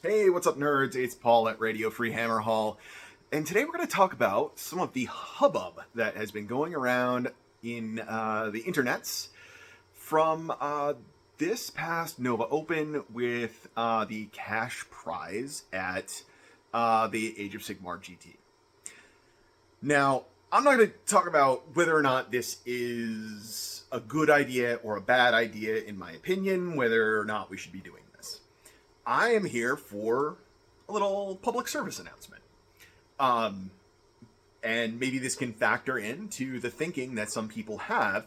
Hey, what's up, nerds? It's Paul at Radio Free Hammer Hall, and today we're going to talk about some of the hubbub that has been going around in the internets from this past Nova Open with the cash prize at the Age of Sigmar GT. Now, I'm not going to talk about whether or not this is a good idea or a bad idea, in my opinion, whether or not we should be doing this. I am here for a little public service announcement. And maybe this can factor into the thinking that some people have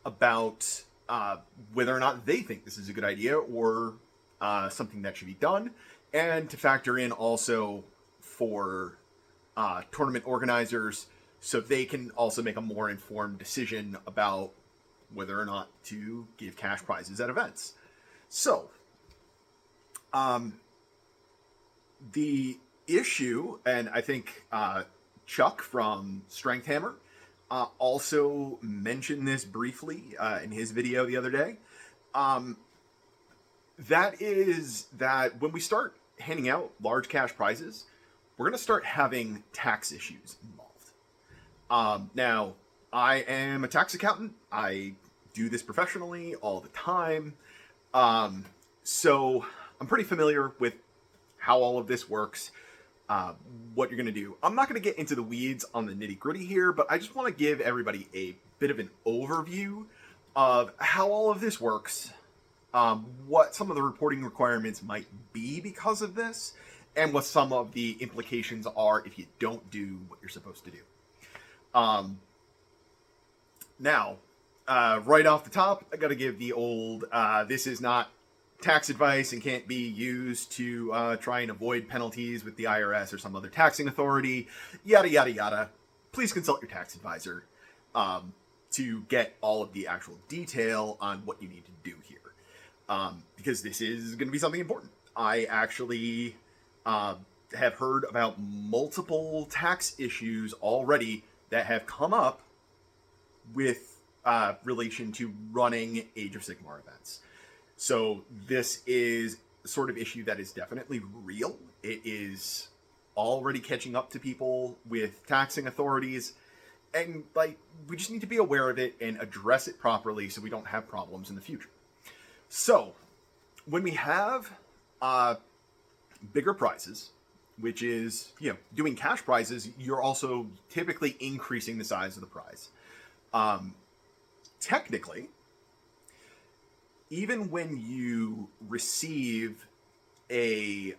about whether or not they think this is a good idea or something that should be done, and to factor in also for tournament organizers so they can also make a more informed decision about whether or not to give cash prizes at events. So, the issue, and I think Chuck from Strength Hammer also mentioned this briefly in his video the other day. That is that when we start handing out large cash prizes, we're going to start having tax issues involved. Now, I am a tax accountant. I do this professionally all the time. So I'm pretty familiar with how all of this works, what you're going to do. I'm not going to get into the weeds on the nitty gritty here, but I just want to give everybody a bit of an overview of how all of this works, what some of the reporting requirements might be because of this, and what some of the implications are if you don't do what you're supposed to do. Now, right off the top, I got to give the old, this is not tax advice and can't be used to try and avoid penalties with the IRS or some other taxing authority, yada, yada, yada. Please consult your tax advisor to get all of the actual detail on what you need to do here. Because this is going to be something important. I actually have heard about multiple tax issues already that have come up with relation to running Age of Sigmar events. So this is the sort of issue that is definitely real. It is already catching up to people with taxing authorities. And we just need to be aware of it and address it properly so we don't have problems in the future. So when we have bigger prizes, which is, doing cash prizes, you're also typically increasing the size of the prize. Technically, even when you receive a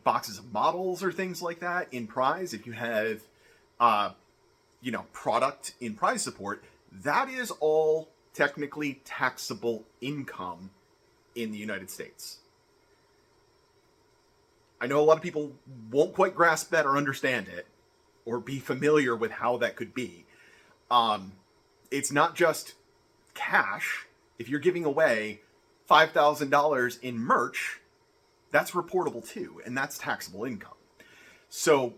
boxes of models or things like that in prize, if you have product in prize support, that is all technically taxable income in the United States. I know a lot of people won't quite grasp that or understand it or be familiar with how that could be. It's not just cash. If you're giving away $5,000 in merch, that's reportable too, and that's taxable income. So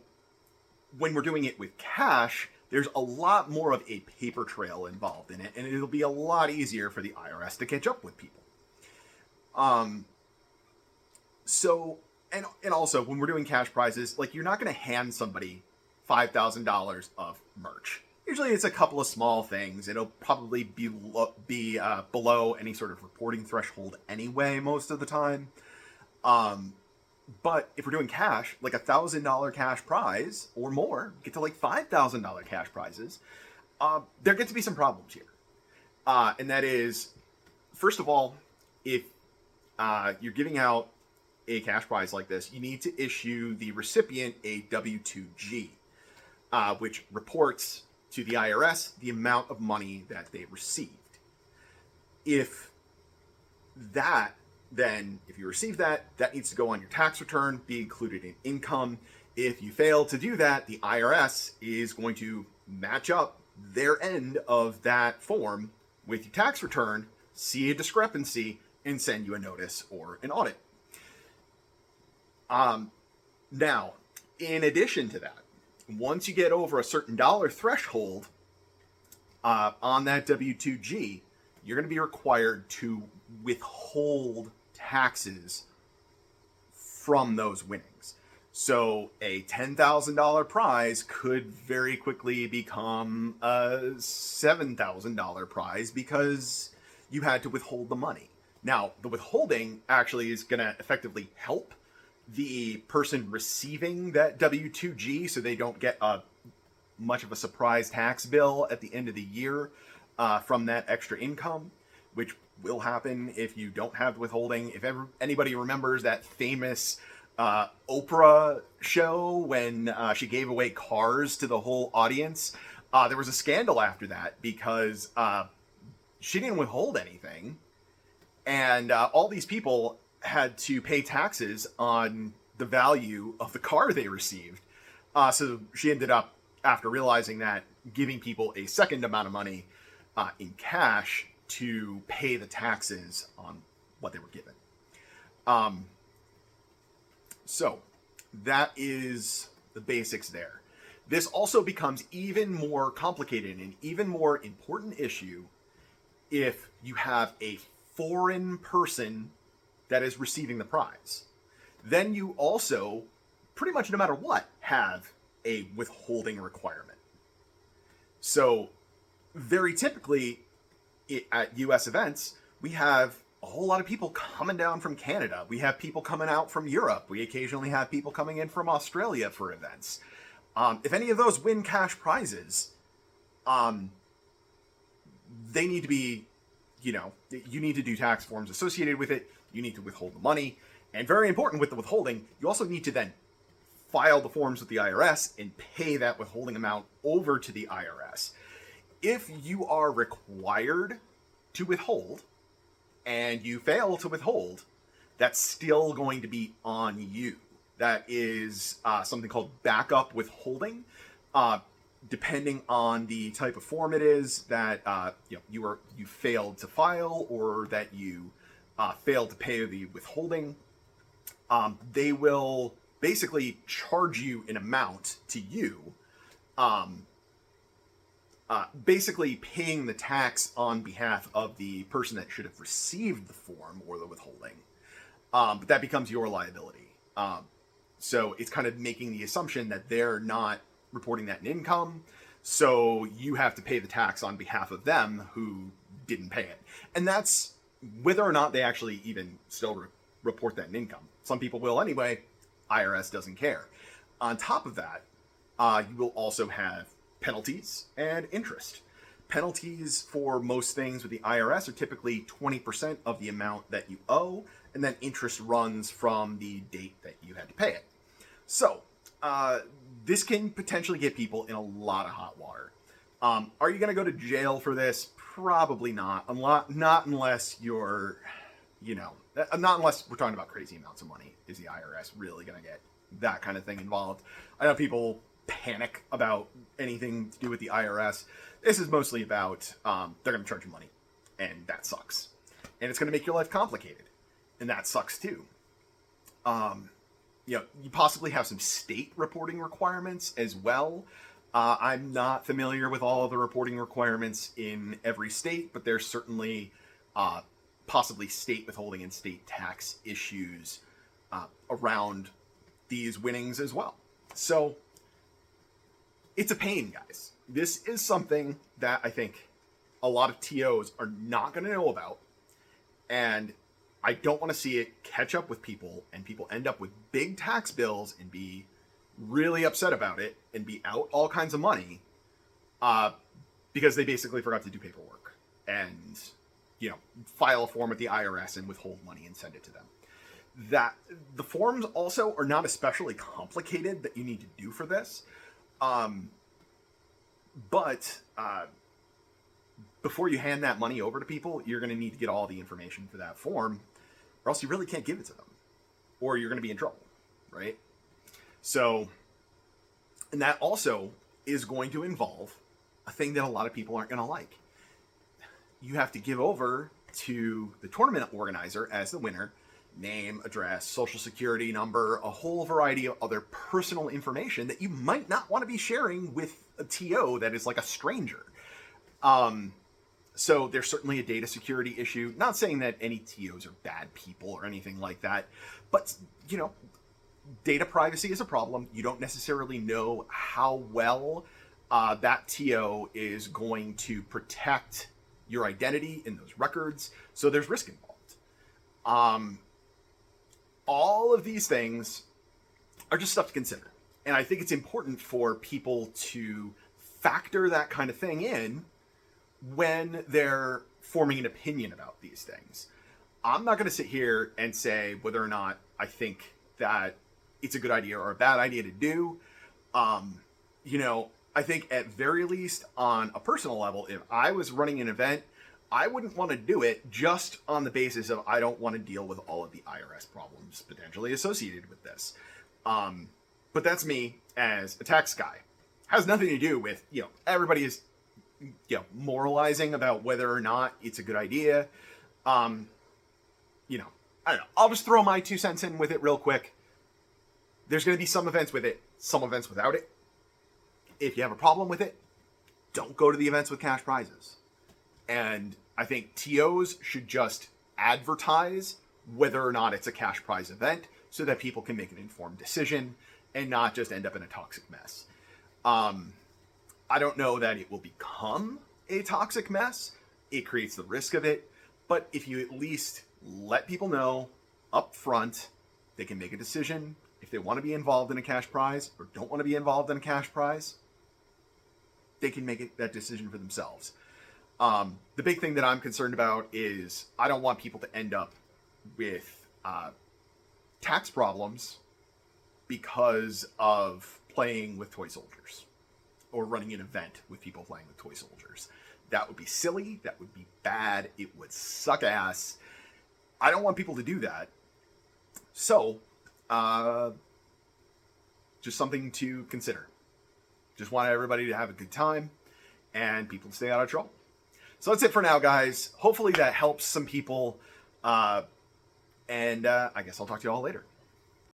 when we're doing it with cash, there's a lot more of a paper trail involved in it, and it'll be a lot easier for the IRS to catch up with people. And also, when we're doing cash prizes, you're not going to hand somebody $5,000 of merch. Usually it's a couple of small things. It'll probably be below any sort of reporting threshold anyway, most of the time. But if we're doing cash, like $1,000 cash prize or more, get to $5,000 cash prizes, there get to be some problems here. And that is, first of all, if you're giving out a cash prize like this, you need to issue the recipient a W-2G, which reports to the IRS the amount of money that they received. If you receive that needs to go on your tax return, be included in income. If you fail to do that, the IRS is going to match up their end of that form with your tax return, see a discrepancy, and send you a notice or an audit. Now, in addition to that, once you get over a certain dollar threshold on that W-2G, you're going to be required to withhold taxes from those winnings. So a $10,000 prize could very quickly become a $7,000 prize because you had to withhold the money. Now, the withholding actually is going to effectively help the person receiving that W-2G so they don't get much of a surprise tax bill at the end of the year from that extra income, which will happen if you don't have withholding. If anybody remembers that famous Oprah show when she gave away cars to the whole audience, there was a scandal after that because she didn't withhold anything, and all these people had to pay taxes on the value of the car they received. So she ended up, after realizing that, giving people a second amount of money in cash to pay the taxes on what they were given. So that is the basics there. This also becomes even more complicated and even more important issue if you have a foreign person that is receiving the prize. Then you also, pretty much no matter what, have a withholding requirement. So very typically at US events, we have a whole lot of people coming down from Canada. We have people coming out from Europe. We occasionally have people coming in from Australia for events. If any of those win cash prizes, they need to be, you need to do tax forms associated with it. You need to withhold the money. And very important with the withholding, you also need to then file the forms with the IRS and pay that withholding amount over to the IRS. If you are required to withhold and you fail to withhold, that's still going to be on you. That is something called backup withholding. Depending on the type of form it is that you failed to file or that you failed to pay the withholding, they will basically charge you an amount to you, basically paying the tax on behalf of the person that should have received the form or the withholding. But that becomes your liability. So it's kind of making the assumption that they're not reporting that in income, so you have to pay the tax on behalf of them who didn't pay it. And that's whether or not they actually even still report that in income. Some people will anyway. IRS doesn't care. On top of that, you will also have penalties and interest. Penalties for most things with the IRS are typically 20% of the amount that you owe, and then interest runs from the date that you had to pay it. So, this can potentially get people in a lot of hot water. Are you going to go to jail for this? Probably not. Not unless you're, not unless we're talking about crazy amounts of money. Is the IRS really going to get that kind of thing involved? I know people panic about anything to do with the IRS. This is mostly about they're going to charge you money, and that sucks. And it's going to make your life complicated, and that sucks too. You possibly have some state reporting requirements as well. I'm not familiar with all of the reporting requirements in every state, but there's certainly possibly state withholding and state tax issues around these winnings as well. So it's a pain, guys. This is something that I think a lot of TOs are not going to know about, and I don't want to see it catch up with people and people end up with big tax bills and be really upset about it and be out all kinds of money because they basically forgot to do paperwork and, file a form with the IRS and withhold money and send it to them. That the forms also are not especially complicated that you need to do for this. But before you hand that money over to people, you're going to need to get all the information for that form, or else you really can't give it to them, or you're going to be in trouble, right? So, and that also is going to involve a thing that a lot of people aren't going to like. You have to give over to the tournament organizer as the winner name, address, social security number, a whole variety of other personal information that you might not want to be sharing with a TO that is like a stranger. So there's certainly a data security issue. Not saying that any TOs are bad people or anything like that, but data privacy is a problem. You don't necessarily know how well that TO is going to protect your identity in those records. So there's risk involved. All of these things are just stuff to consider. And I think it's important for people to factor that kind of thing in when they're forming an opinion about these things. I'm not going to sit here and say whether or not I think that it's a good idea or a bad idea to do. I think at very least on a personal level, if I was running an event, I wouldn't want to do it just on the basis of I don't want to deal with all of the IRS problems potentially associated with this. But that's me as a tax guy. Has nothing to do with, everybody is, moralizing about whether or not it's a good idea. I don't know. I'll just throw my 2 cents in with it real quick. There's going to be some events with it, some events without it. If you have a problem with it, don't go to the events with cash prizes. And I think TOs should just advertise whether or not it's a cash prize event so that people can make an informed decision and not just end up in a toxic mess. I don't know that it will become a toxic mess. It creates the risk of it. But if you at least let people know up front, they can make a decision if they want to be involved in a cash prize or don't want to be involved in a cash prize. They can make that decision for themselves. The big thing that I'm concerned about is I don't want people to end up with tax problems because of playing with toy soldiers or running an event with people playing with toy soldiers. That would be silly. That would be bad. It would suck ass. I don't want people to do that. So, just something to consider. Just want everybody to have a good time and people to stay out of trouble. So that's it for now, guys. Hopefully that helps some people. And I guess I'll talk to you all later.